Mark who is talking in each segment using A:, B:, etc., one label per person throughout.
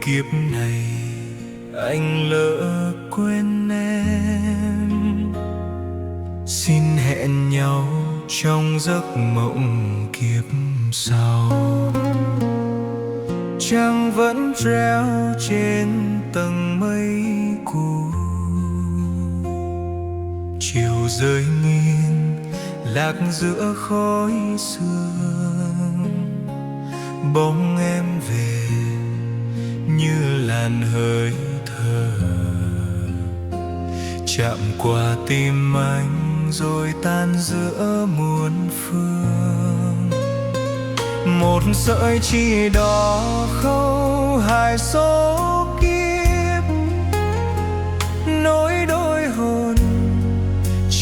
A: kiếp này anh lỡ quên em, xin hẹn nhau trong giấc mộng kiếp sau. Trăng vẫn treo trên tầng mây cũ, chiều rơi nghiêng lạc giữa khói sương. Bóng em về như làn hơi thở, chạm qua tim anh rồi tan giữa muôn phương. Một sợi chỉ đỏ khâu hai số kiếp, nối đôi hồn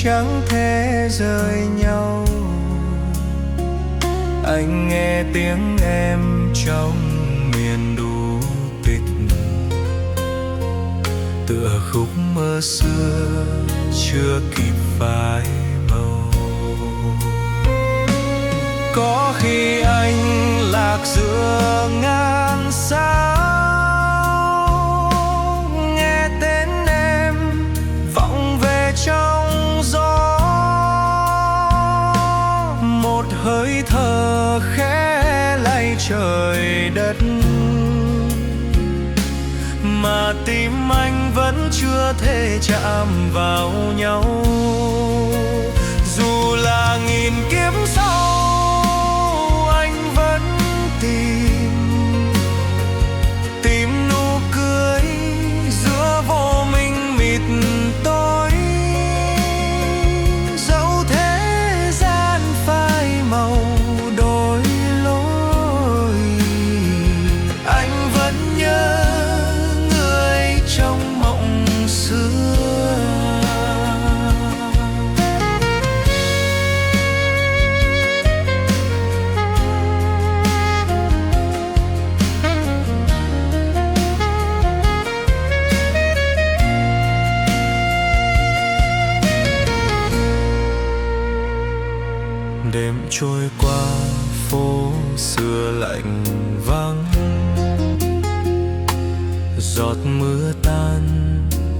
A: chẳng thể rời nhau. Anh nghe tiếng em trong miền đủ tịch, tựa khúc mơ xưa chưa kịp phai màu. Có khi anh lạc giữa ngàn sao, nghe tên em vọng về trong gió. Một hơi thở khẽ lay trời đất, mà tim anh vẫn chưa thể chạm vào nhau. Dù là nghìn kiếp sau anh vẫn tìm nụ cười giữa vô minh mịt tối. Dẫu thế gian phai màu đổi lối, anh vẫn nhớ người trong mộng xưa. Đêm trôi qua phố xưa lạnh vắng, giọt mưa tan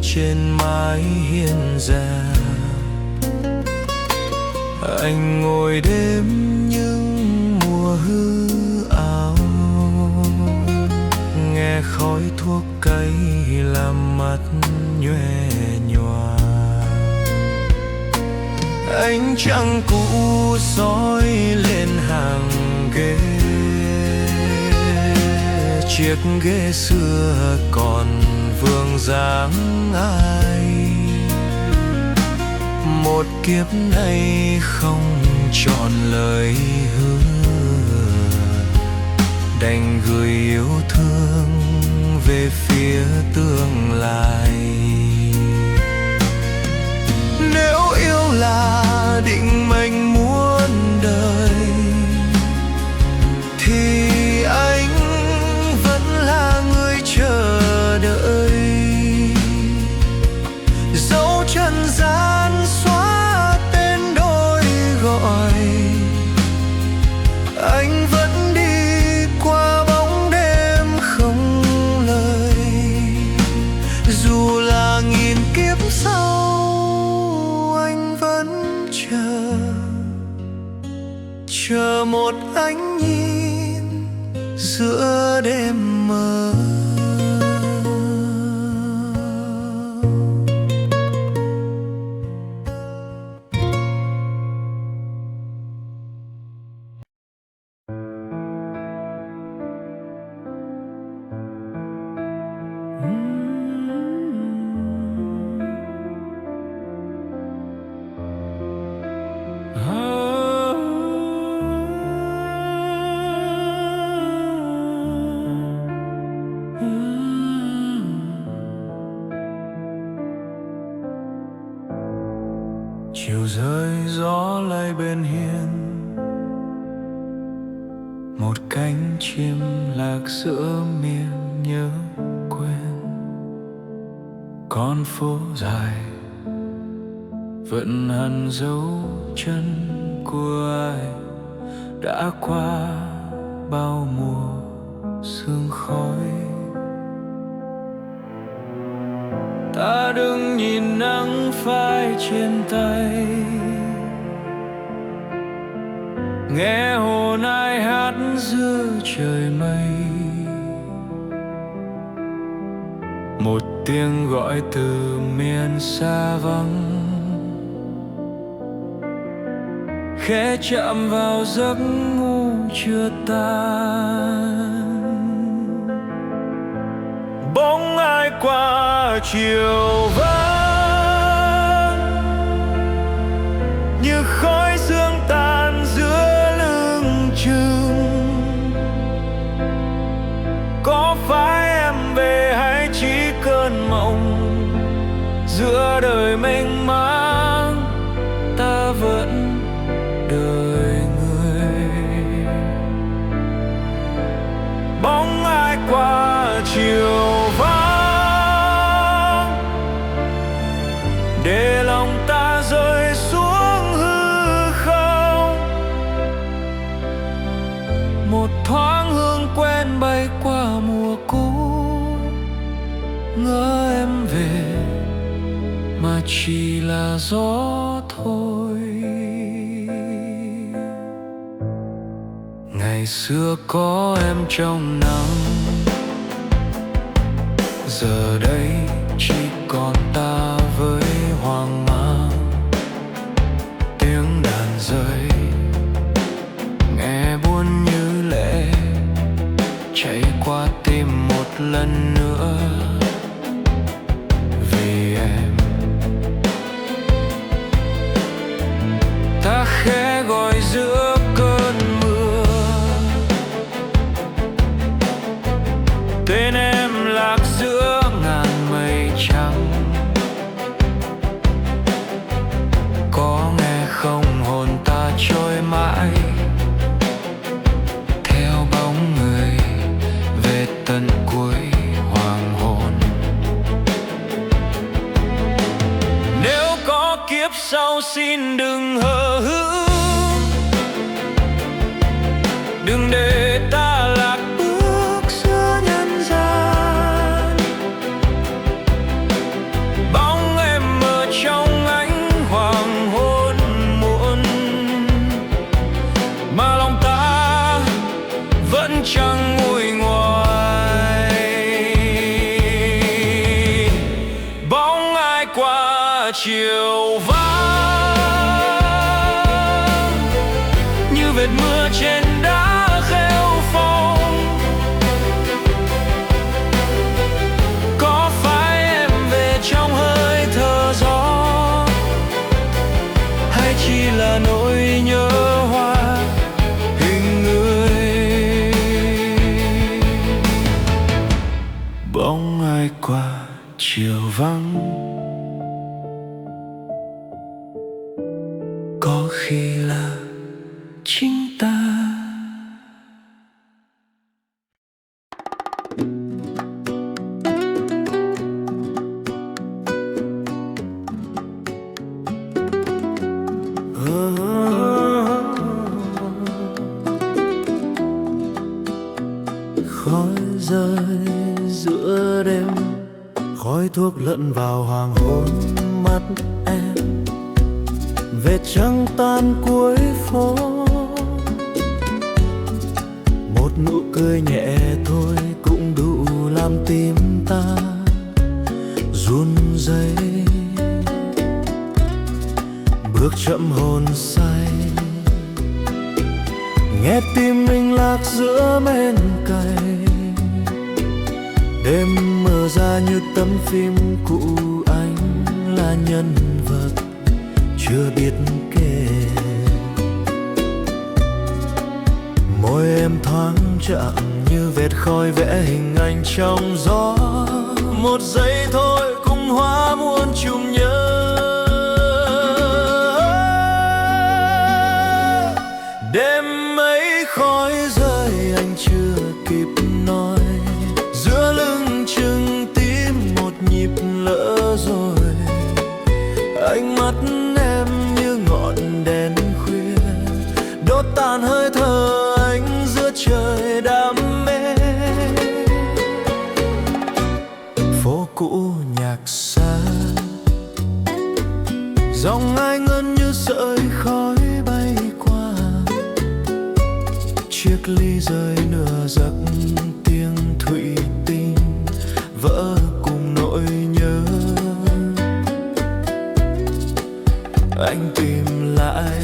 A: trên mái hiên rèm. Anh ngồi đêm những mùa hư ảo, nghe khói thuốc cay làm mắt nhòe nhòa. Ánh trăng cũ soi lên hàng ghế, chiếc ghế xưa còn vương dáng ai. Một kiếp này không trọn lời hứa, đành gửi yêu thương về phía tương lai. Nếu yêu là định mệnh muôn đời, thì anh vẫn là người chờ đợi. Dẫu trần gian xóa tên đôi gọi, anh vẫn đi qua bóng đêm không lời. Dù là nghìn kiếp sau anh vẫn chờ một ánh nhìn giữa đêm mơ. Chiều rơi gió lay bên hiên, một cánh chim lạc giữa miền nhớ quên. Con phố dài vẫn hằn dấu chân của ai đã qua bao mùa sương khói. Ta đừng nhìn nắng phai trên tay, nghe hồn ai hát giữa trời mây. Một tiếng gọi từ miền xa vắng, khẽ chạm vào giấc ngủ chưa tan. Bóng ai qua chiều vắng, như khói sương tan giữa lưng chừng. Có phải em về hay chỉ cơn mộng? Giữa đời mênh mang ta vẫn đợi người. Bóng ai qua chiều vắng, để lòng ta rơi xuống hư không. Một thoáng hương quen bay qua mùa cũ, ngỡ em về mà chỉ là gió thôi. Ngày xưa có em trong nắng, giờ đây chỉ còn ta với hoang mang. Tiếng đàn rơi nghe buồn như lệ, chạy qua tim một lần nữa. Vì em ta khẽ gọi giữa cơn mưa, tên em lạc giữa ngàn mây trắng. Có nghe không hồn ta trôi mãi theo bóng người về tận cuối hoàng hôn. Nếu có kiếp sau xin đừng hờ hững, đừng để ta lạc bước giữa nhân gian. Bóng em ở trong ánh hoàng hôn muộn, mà lòng ta vẫn chẳng nguôi ngoai. Bóng ai qua chiều vắng, như vệt mưa trên đá khêu phong. Có phải em về trong hơi thở gió, hay chỉ là nỗi nhớ hoa hình người? Bóng ai qua chiều vắng, có khi là chính ta. Khói rơi giữa đêm, khói thuốc lẫn vào hoàng hôn mắt em. Vệt trăng tan cuối phố, một nụ cười nhẹ thôi cũng đủ làm tim ta run rẩy. Bước chậm hồn say, nghe tim mình lạc giữa men cay. Đêm mở ra như tấm phim cũ, anh là nhân vật chưa biết kể. Môi em thoáng chạm như vệt khói vẽ hình ảnh trong gió. Một giây thôi cũng hóa muôn chùm nhớ. Đêm ấy khói rơi anh chưa kịp nói, giữa lưng chừng tim một nhịp lỡ rồi. Ánh mắt em như ngọn đèn khuya, đốt tàn hơi thở anh giữa trời đam mê. Phố cũ nhạc xa, Dòng ai ngân như sợi khói bay qua, chiếc ly rơi nửa giấc, tiếng thủy tinh vỡ cùng nỗi nhớ. Anh tìm lại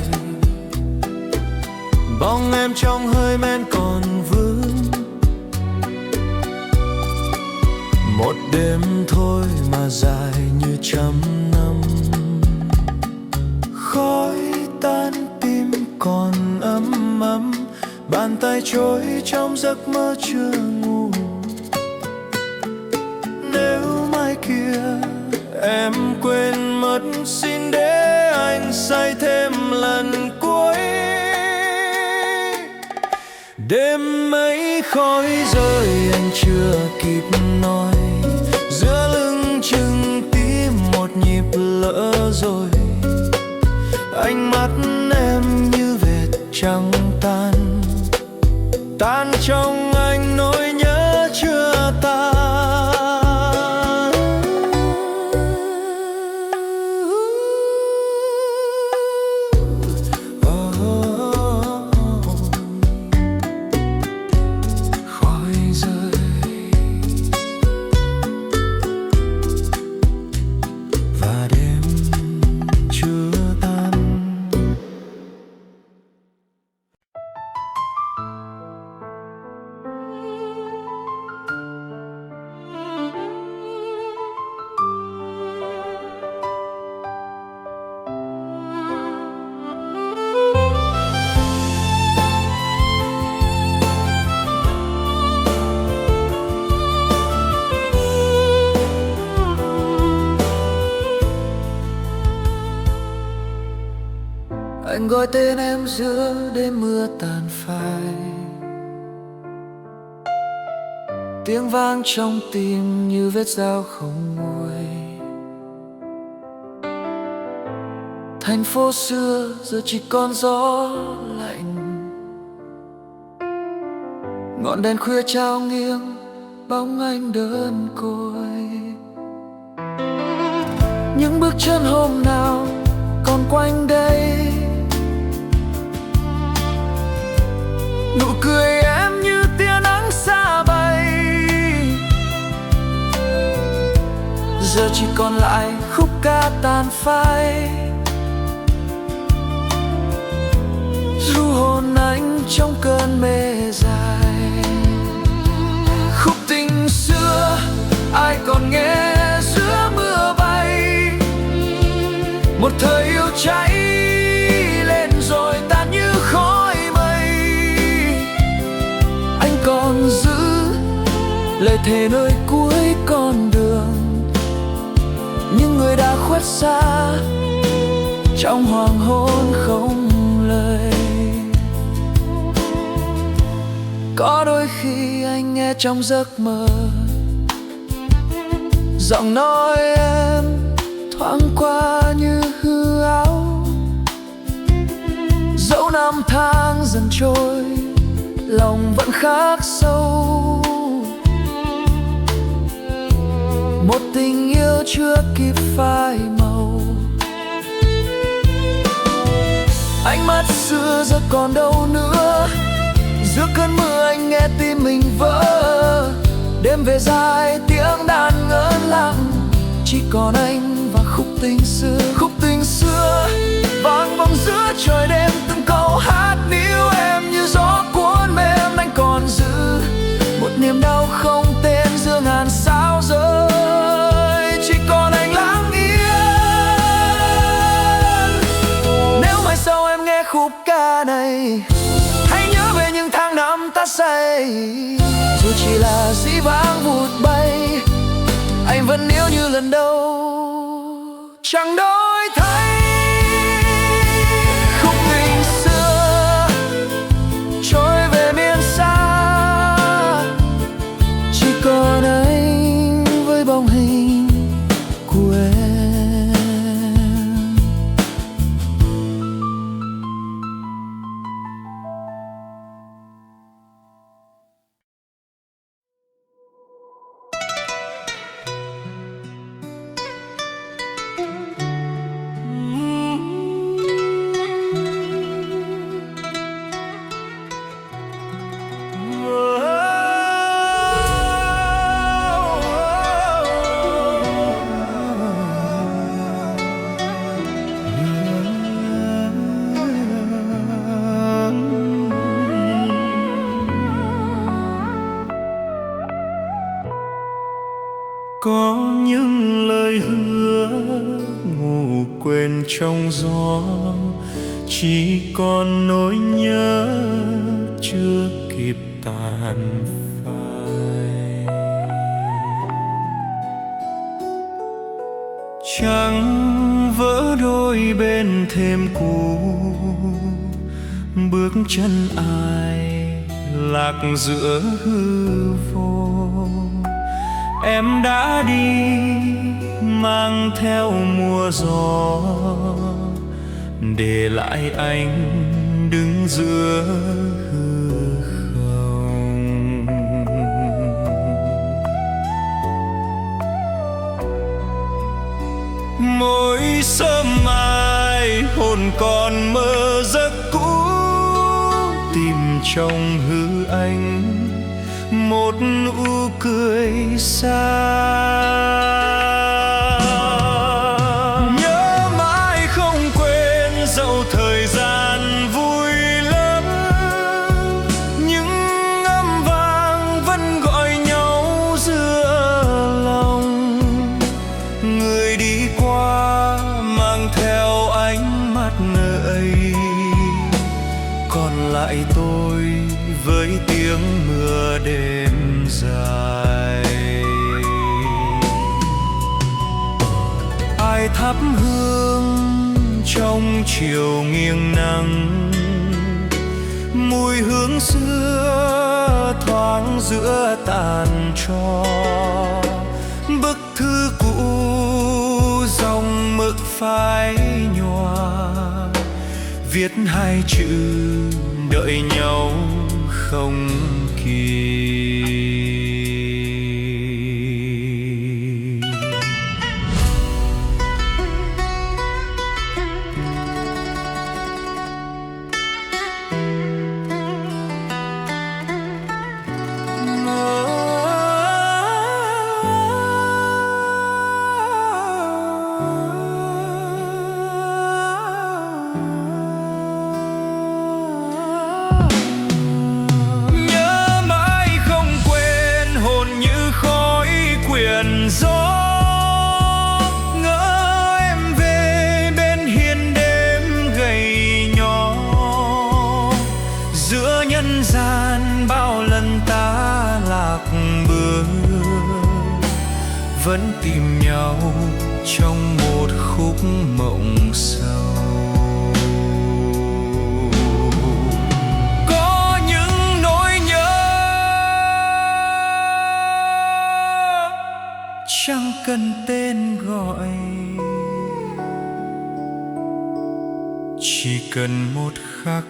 A: bóng em trong hơi men còn vương. Một đêm thôi mà dài như trăm năm, khói tan tim còn ấm ấm, bàn tay trôi trong giấc mơ chưa ngủ. Nếu mai kia em quên mất, xin để anh say thêm lần cuối. Đêm mấy khói rơi anh chưa kịp nói, giữa lưng chừng tim một nhịp lỡ rồi. Ánh mắt em như vệt trắng tan, tan trong anh nỗi nhớ chưa tan. Khói rơi và đêm chưa tan. Anh gọi tên em giữa đêm mưa tàn phai, tiếng vang trong tim như vết dao không nguôi. Thành phố xưa giờ chỉ còn gió lạnh, ngọn đèn khuya trao nghiêng bóng anh đơn côi. Những bước chân hôm nào còn quanh đây, nụ cười em như tia nắng xa bay. Giờ chỉ còn lại khúc ca tàn phai, ru hồn anh trong cơn mê dài. Khúc tình xưa ai còn nghe giữa mưa bay, một thời yêu cháy lên rồi tan như khói mây. Anh còn giữ lời thề nơi cuối con đường, nhưng người đã khuất xa trong hoàng hôn không lời. Có đôi khi anh nghe trong giấc mơ, giọng nói em thoáng qua như hư ảo. Dẫu năm tháng dần trôi, lòng vẫn khắc sâu. Một tình yêu chưa kịp phai màu, ánh mắt xưa giờ còn đâu nữa. Giữa cơn mưa anh nghe tim mình vỡ, đêm về dài tiếng đàn ngỡ lặng, chỉ còn anh và khúc tình xưa. Khúc tình xưa vang vọng giữa trời đêm, từng câu hát níu em như gió cuốn mềm. Anh còn giữ một niềm đau không tên giữa ngàn sao rơi, chỉ còn anh lặng yên. Nếu mai sau em nghe khúc ca này, hãy nhớ về những tháng năm ta say. Dù chỉ là dĩ vãng vụt bay, anh vẫn yêu như lần đầu chẳng đổi thay. Khúc tình xưa trôi về miền xa, chỉ còn anh với bóng hình của em. Có những lời hứa ngủ quên trong gió, chỉ còn nỗi nhớ chưa kịp tàn phai. Trăng vỡ đôi bên thềm cũ, bước chân ai lạc giữa hư vô. Em đã đi mang theo mùa gió, để lại anh đứng giữa hư không. Mỗi sớm mai hồn còn mơ giấc cũ, tìm trong hư anh một nụ cười xa. Nhớ mãi không quên dẫu thời gian vui lắm, những âm vang vẫn gọi nhau giữa lòng. Người đi qua mang theo ánh mắt ấy, còn lại tôi với tiếng mưa đêm dài. Ai thắp hương trong chiều nghiêng nắng, mùi hương xưa thoáng giữa tàn tro. Bức thư cũ dòng mực phai nhòa, viết hai chữ đợi nhau không kịp. Gió ngỡ em về bên hiên đêm gầy nhỏ, giữa nhân gian bao lần ta lạc bước, vẫn tìm nhau trong một khúc mộng sâu. Chẳng cần tên gọi, chỉ cần một khắc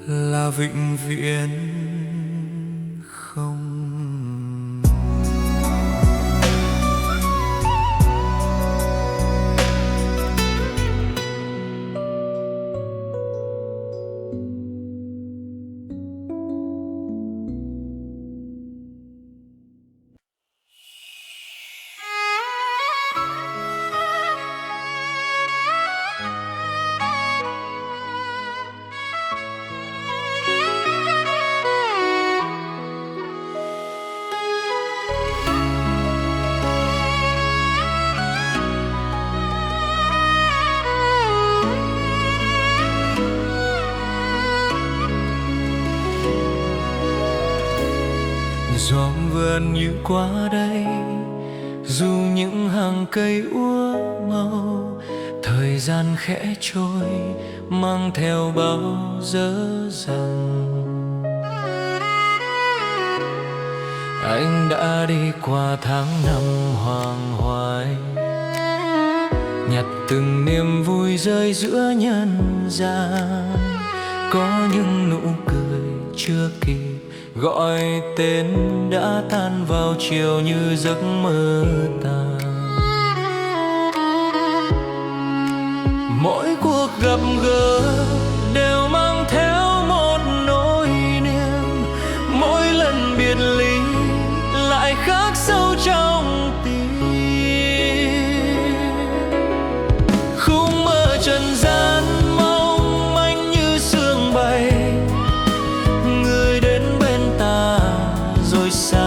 A: là vĩnh viễn không. Gió vườn như qua đây, dù những hàng cây úa màu, thời gian khẽ trôi mang theo bao dở dang. Anh đã đi qua tháng năm hoàng hoài, nhặt từng niềm vui rơi giữa nhân gian. Có những nụ cười chưa kịp gọi tên đã tan vào chiều như giấc mơ tàn. Mỗi cuộc gặp gỡ đều mang theo một nỗi niềm, mỗi lần biệt ly lại khắc sâu trong tim. Khung mơ trần gian mong manh như sương bay, người đến bên ta rồi xa.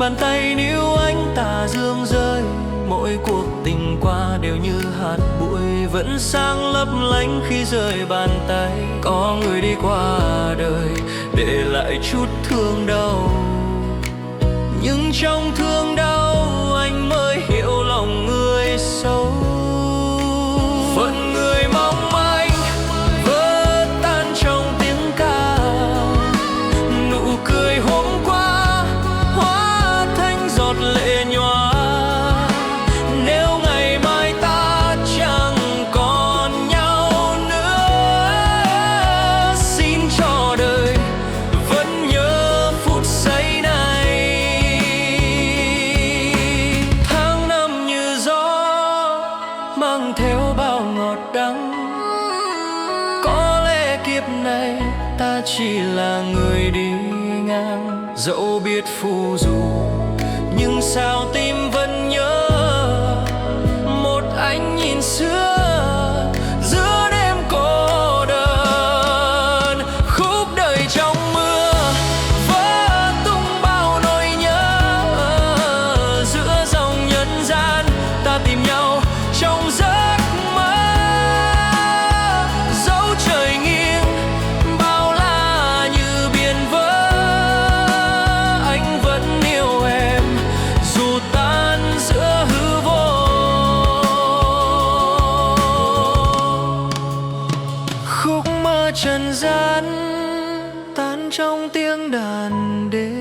A: bàn tay níu anh ta dương rơi. Mỗi cuộc tình qua đều như hạt bụi, vẫn sáng lấp lánh khi rời bàn tay. Có người đi qua đời để lại chút thương đau, nhưng trong thương đau anh mới hiểu lòng người sâu. Phận người mong manh vỡ tan trong tiếng ca, nụ cười hôm qua hóa thành giọt lệ nhòa. Nếu ngày mai ta chẳng còn nhau nữa, xin cho đời vẫn nhớ phút giây này. Tháng năm như gió mang theo bao ngọt đắng, có lẽ kiếp này ta chỉ là người đi ngang. Dẫu biết phù du nhưng sao tim vẫn nhớ một ánh nhìn xưa giữa đêm cô đơn. Khúc đời trong mưa vỡ tung bao nỗi nhớ, giữa dòng nhân gian ta tìm nhau trong giấc mơ. Dẫu trời nghiêng bao la như biển vỡ, anh vẫn yêu em dù tan giữa hư vô. Khúc mơ trần gian tan trong tiếng đàn đêm.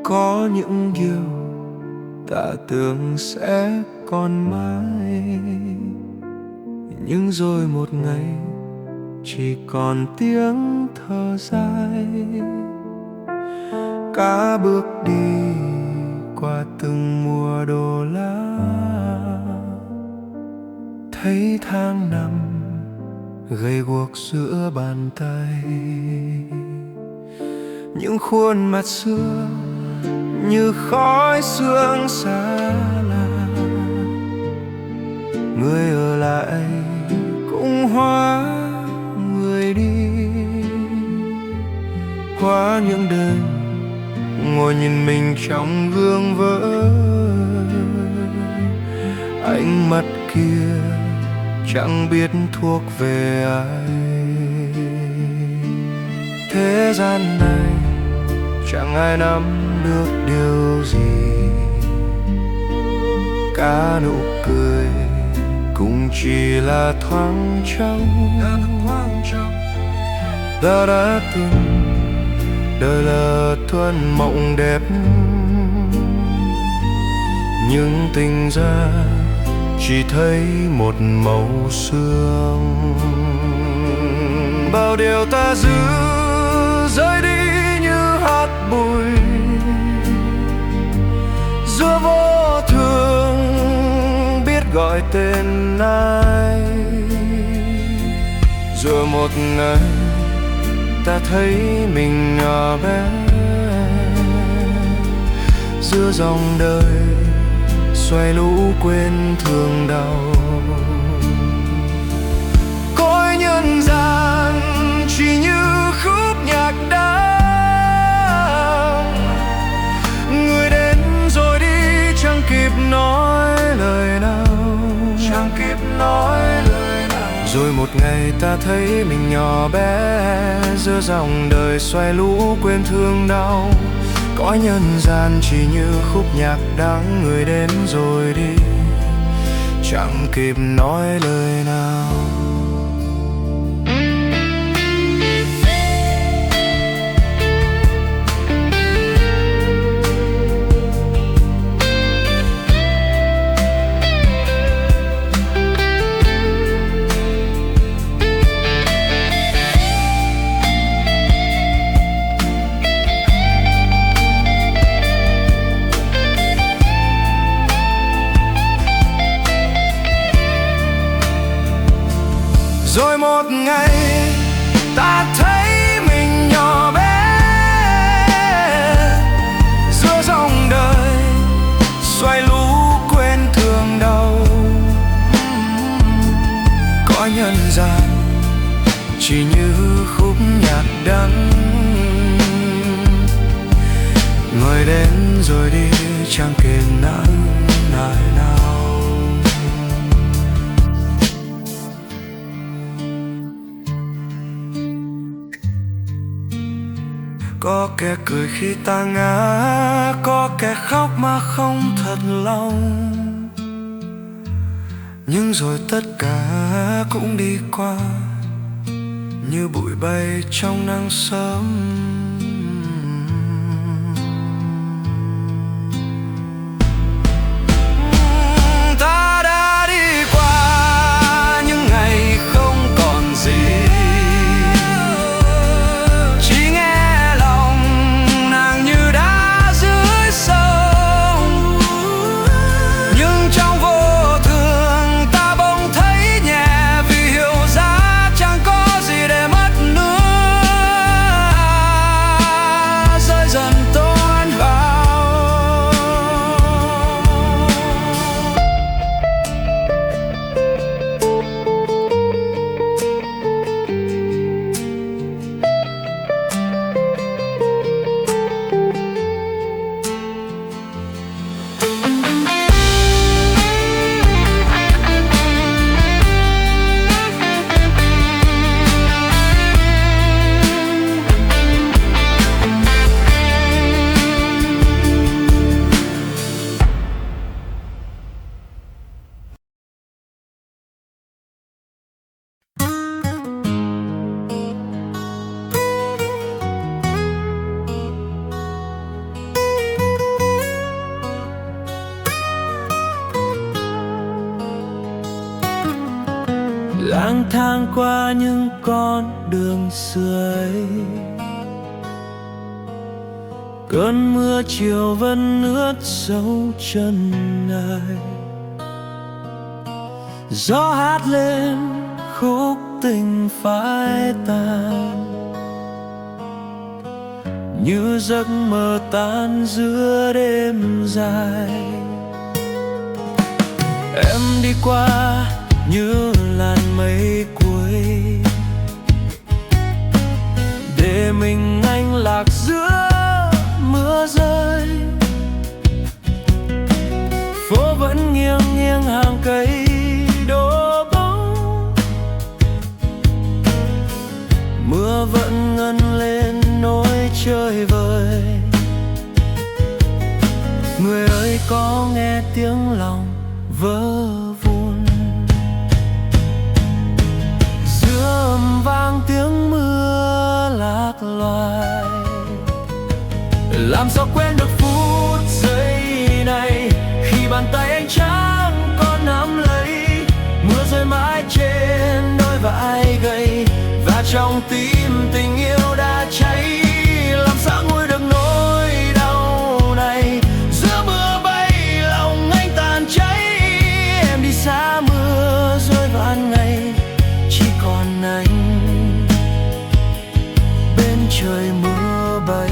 A: Có những điều ta tưởng sẽ còn mãi, nhưng rồi một ngày chỉ còn tiếng thở dài. Cả bước đi qua từng mùa đổ lá, thấy tháng năm gầy guộc giữa bàn tay. Những khuôn mặt xưa như khói sương xa lạ, người ở lại cũng hóa người đi. Qua những đêm ngồi nhìn mình trong gương vỡ, ánh mắt kia chẳng biết thuộc về ai. Thế gian này chẳng ai nắm được điều gì, cả nụ cười cũng chỉ là thoáng trong. Ta đã từng đời là thuần mộng đẹp, nhưng tình ra chỉ thấy một màu sương. Bao điều ta giữ rơi đi như hạt bụi, giữa vô thường biết gọi tên ai. Rồi một ngày ta thấy mình nhỏ bé giữa dòng đời xoay lũ quên thương đau. Cõi nhân gian chỉ như khúc nhạc đáng, người đến rồi đi chẳng kịp nói lời nào, chẳng kịp nói lời nào. Rồi một ngày ta thấy mình nhỏ bé giữa dòng đời xoay lũ quên thương đau. Cõi nhân gian chỉ như khúc nhạc đáng, người đến rồi đi chẳng kịp nói lời nào. một ngày ta thấy mình nhỏ bé giữa dòng đời xoay lũ quên thương đau. Có nhân gian chỉ như khúc nhạc đắng, người đến rồi đi chẳng kể nắng ngày nào. Có kẻ cười khi ta ngã, có kẻ khóc mà không thật lòng, nhưng rồi tất cả cũng đi qua như bụi bay trong nắng sớm. Ta đã đi qua những ngày không còn gì, chỉ nghe lòng nàng như đá dưới sông. Nhưng trong vô thường ta bỗng thấy nhẹ, vì hiểu ra chẳng có gì để mất nữa. Rơi dần tuôn vào lang thang qua những con đường xưa ấy. Cơn mưa chiều vẫn ướt dấu chân ai, gió hát lên khúc tình phai tàn, như giấc mơ tan giữa đêm dài. Em đi qua như làn mây cuối, để mình anh lạc giữa mưa rơi. Phố vẫn nghiêng nghiêng hàng cây đổ bóng, mưa vẫn ngân lên nỗi chơi vơi. Người ơi có nghe tiếng lòng vỡ vụn, giữa âm vang tiếng mưa lạc loài. Làm sao quên được phút giây này, khi bàn tay anh chẳng còn nắm lấy. Mưa rơi mãi trên đôi vai gầy, và trong tim tình yêu đã cháy. Làm sao nguôi được nỗi đau này, giữa mưa bay lòng anh tàn cháy. Em đi xa mưa rơi vạn ngày, chỉ còn anh bên trời mưa bay.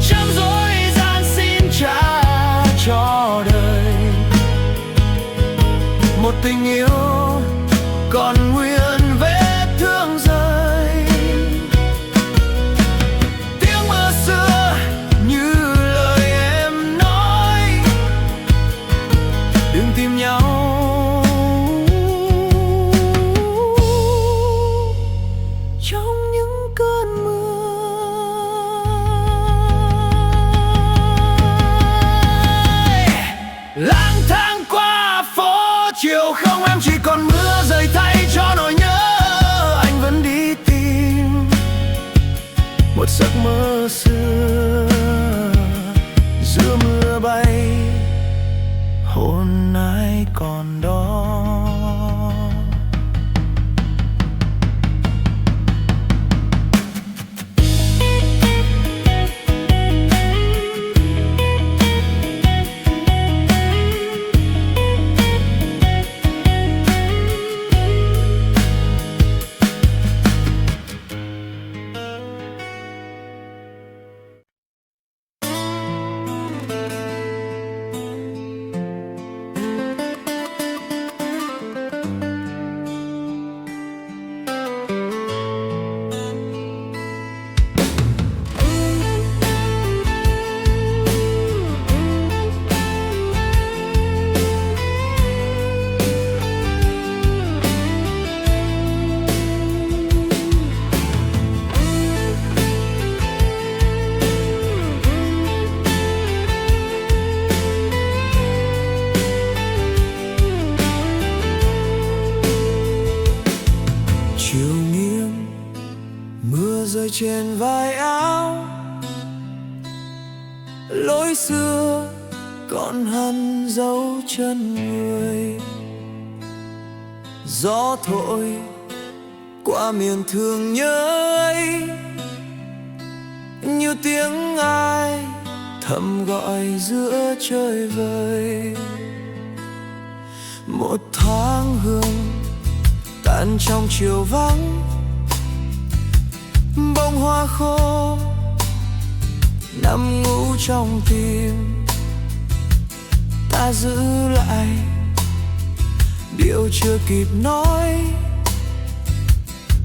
A: Trăm dối gian xin trả cho đời một tình yêu còn nguyên vết thương rơi. Tiếng mưa xưa như lời em nói, đừng tìm nhau trong những cơn mưa. Lang thang qua phố chiều không, em chỉ còn mưa rơi thay cho nỗi nhớ. Anh vẫn đi tìm một giấc mơ xưa, giữa mưa bay hồn ai còn đó. lối xưa còn hằn dấu chân người. Gió thổi qua miền thương nhớ ấy, như tiếng ai thầm gọi giữa trời vời. Một thoáng hương tan trong chiều vắng, bông hoa khô nằm ngủ trong tim. Ta giữ lại điều chưa kịp nói,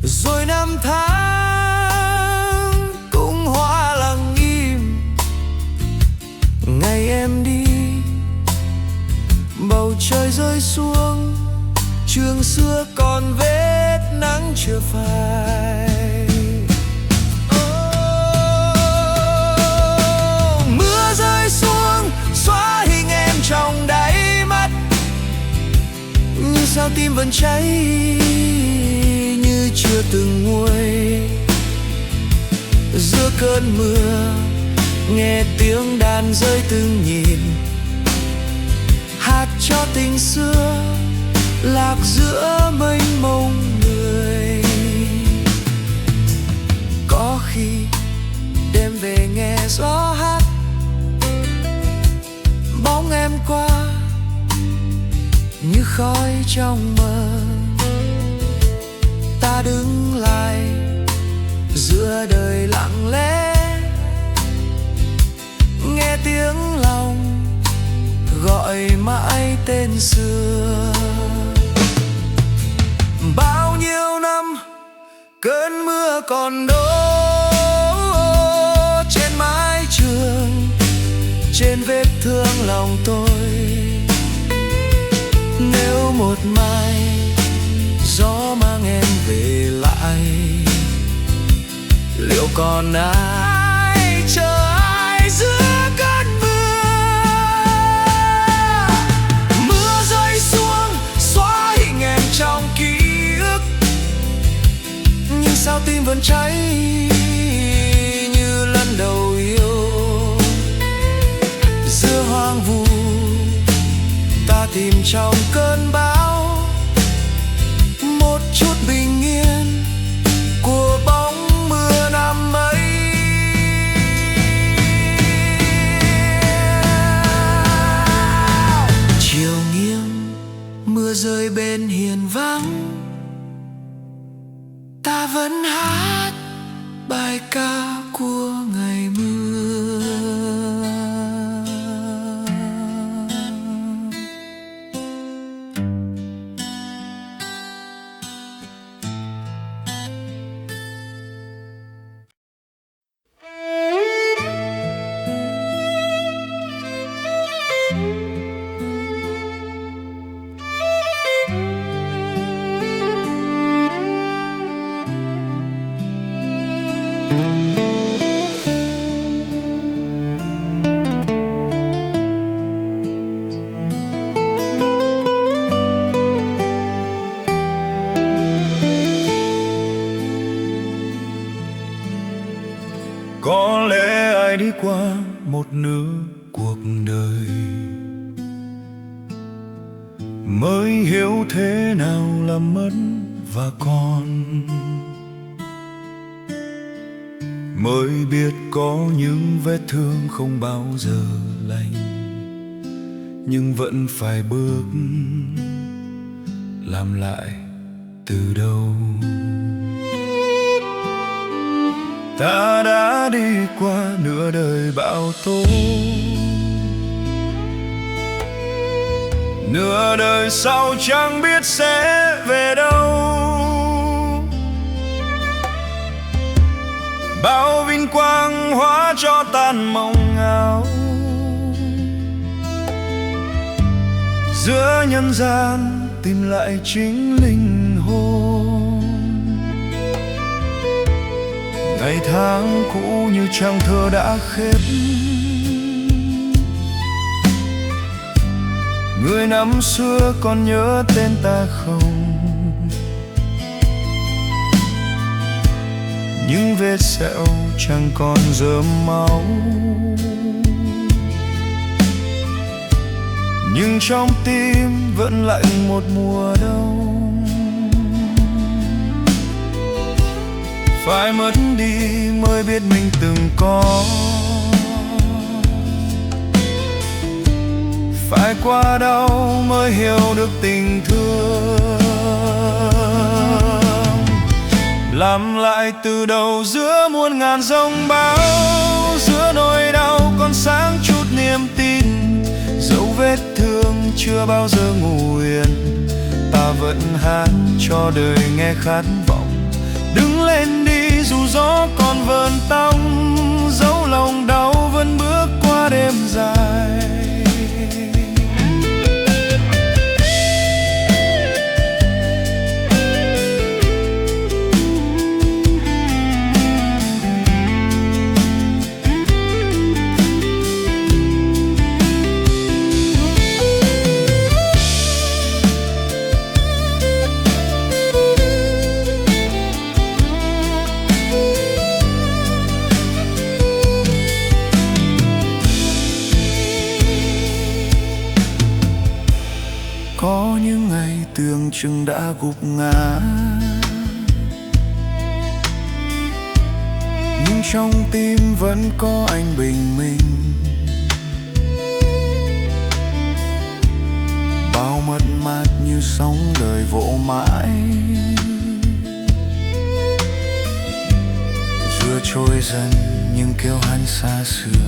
A: rồi năm tháng cũng hóa lặng im. Ngày em đi, bầu trời rơi xuống, trường xưa còn vết nắng chưa phai. Mưa rơi xuống xóa hình em trong đáy mắt, như sao tim vẫn cháy như chưa từng nguôi. Giữa cơn mưa nghe tiếng đàn rơi từng nhịp, hát cho tình xưa lạc giữa mênh mông người. Có khi đêm về nghe gió hát, bóng em qua như khói trong mơ. Ta đứng lại giữa đời lặng lẽ, nghe tiếng lòng gọi mãi tên xưa. Bao nhiêu năm cơn mưa còn đổ trên mái trường, trên vết thương lòng tôi. Nếu một mai gió mang em về lại, liệu còn ai chờ ai giữa cơn mưa? Mưa rơi xuống xóa hình em trong ký ức, nhưng sao tim vẫn cháy như lần đầu yêu. Giữa hoang vu ta tìm trong cơn bão một chút bình yên của bóng mưa năm ấy. Chiều nghiêng mưa rơi bên hiên vắng, ta vẫn hát bài ca của ngày mưa.
B: Có lẽ ai đi qua một nửa cuộc đời mới hiểu thế nào là mất và còn, mới biết có những vết thương không bao giờ lành, nhưng vẫn phải bước làm lại từ đầu. Ta đã đi qua nửa đời bão tố, nửa đời sau chẳng biết sẽ về đâu. Bao vinh quang hóa cho tan mộng ảo, giữa nhân gian tìm lại chính linh hồn. Ngày tháng cũ như trang thơ đã khép, người năm xưa còn nhớ tên ta không? Những vết sẹo chẳng còn rơm máu. nhưng trong tim vẫn lạnh một mùa đông. Phải mất đi mới biết mình từng có, phải qua đau mới hiểu được tình thương. Làm lại từ đầu giữa muôn ngàn giông bão, giữa nỗi đau còn sáng chút niềm tin. Dẫu vết thương chưa bao giờ ngủ yên, ta vẫn hát cho đời nghe khát vọng. Đứng lên đi dù gió còn vờn tóc, dẫu lòng đau vẫn bước qua đêm dài. Có những ngày tưởng chừng đã gục ngã, nhưng trong tim vẫn có anh bình minh. Bao mất mát như sóng đời vỗ mãi, giữa trôi dần nhưng kêu hắn xa xưa.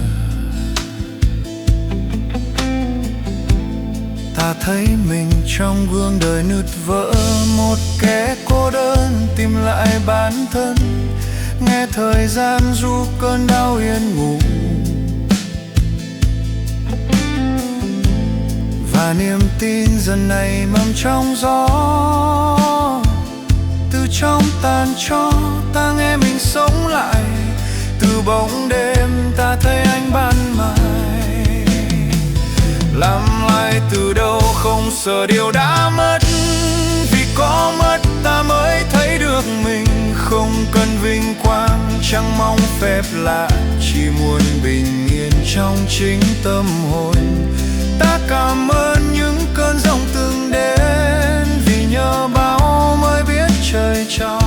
B: Ta thấy mình trong gương đời nứt vỡ, một kẻ cô đơn tìm lại bản thân, nghe thời gian ru cơn đau yên ngủ. Và niềm tin dần nảy mầm trong gió, từ trong tàn tro ta nghe mình sống lại. Từ bóng đêm ta thấy ánh ban mai, làm lại từ đầu không sợ điều đã mất. Vì có mất ta mới thấy được mình, không cần vinh quang chẳng mong phép lạ, chỉ muốn bình yên trong chính tâm hồn. Ta cảm ơn những cơn giông từng đến, vì nhờ bão mới biết trời trong.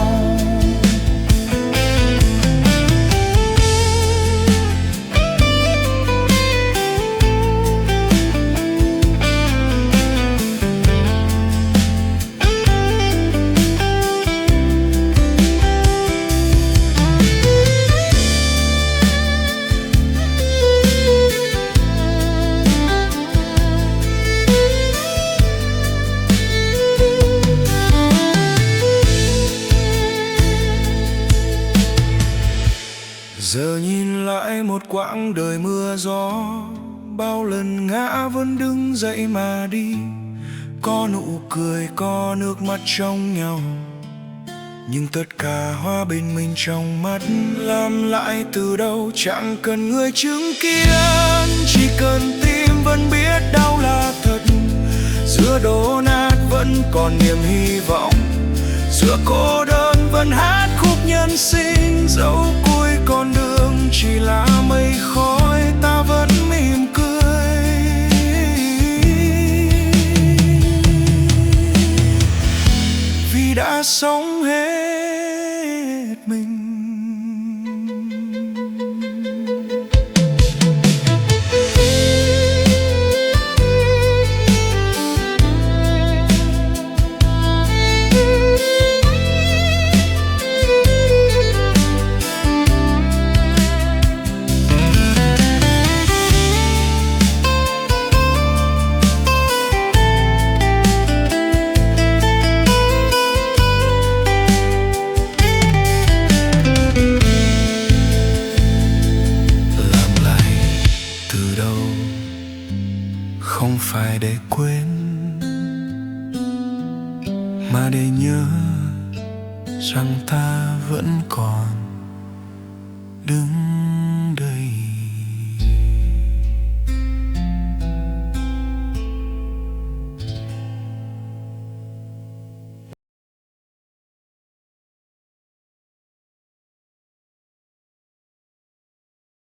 B: Giờ nhìn lại một quãng đời mưa gió, bao lần ngã vẫn đứng dậy mà đi. Có nụ cười, có nước mắt trong nhau, nhưng tất cả hóa bình minh trong mắt. Làm lại từ đầu chẳng cần người chứng kiến, chỉ cần tim vẫn biết đau là thật. Giữa đổ nát vẫn còn niềm hy vọng, giữa cô đơn vẫn hát khúc nhân sinh. Dẫu cuối con đường chỉ là mây khói, ta vẫn mỉm cười. Vì đã sống hết mình. Không phải để quên, mà để nhớ rằng ta vẫn còn đứng